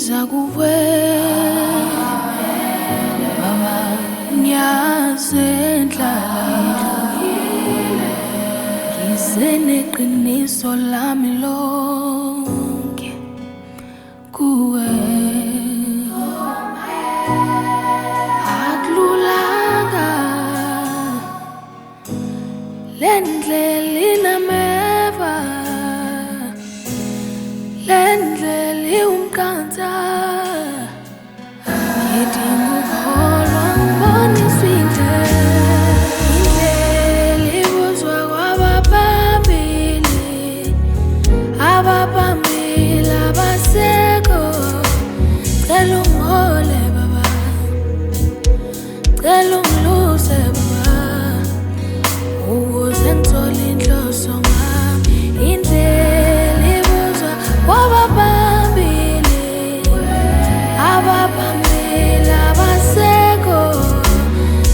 ngiza kuwe baba ngiyazendlala ngizeneqiniso lami lonke kuwe akululanga lendlela inameva lendlela iwumqansa ngidinga ukholwa ngibonisa indlela ibuzwa kwabaphambili abaphambili abasekho cela ungihole baba cela ungiluse baba ukuze ngithole inhloso ngami indlela ibuzwa kwabaphambili abaphambili abasekho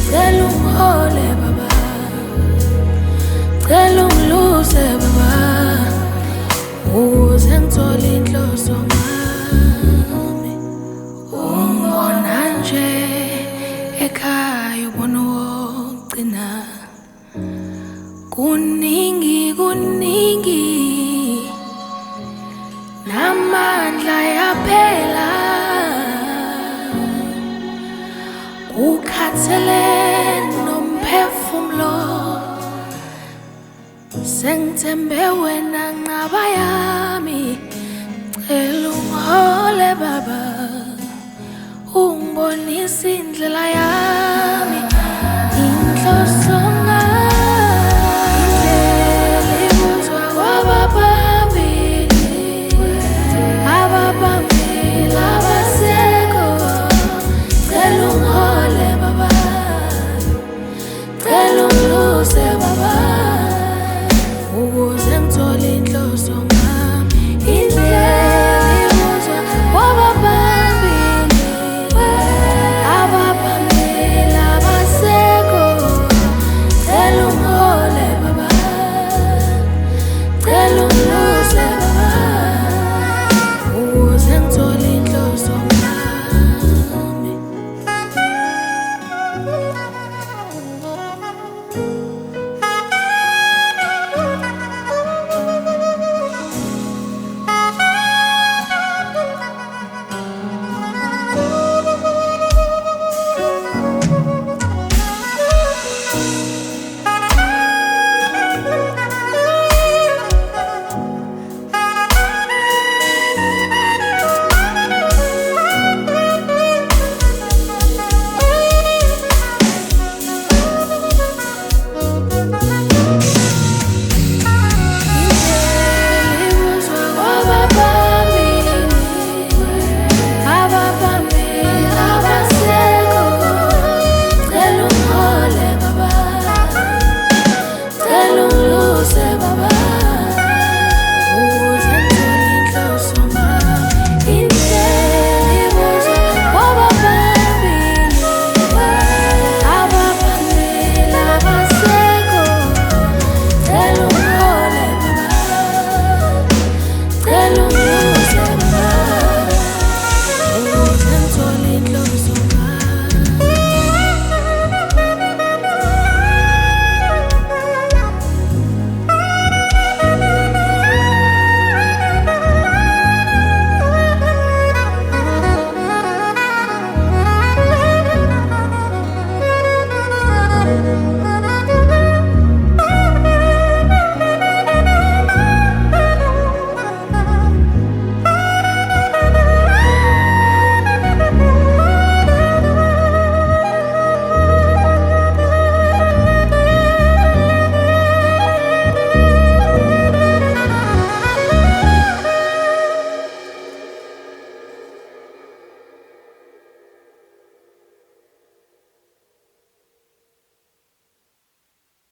cela ungihole baba cela ungiluse baba ukuze ngithole inhloso ngami ungibona nje ekhaya ubona wogcina kuningi namandla yaphela ukhathele nomphefumulo sengithembe wena nqaba yami cela ungihole baba ungibonisa indlela yami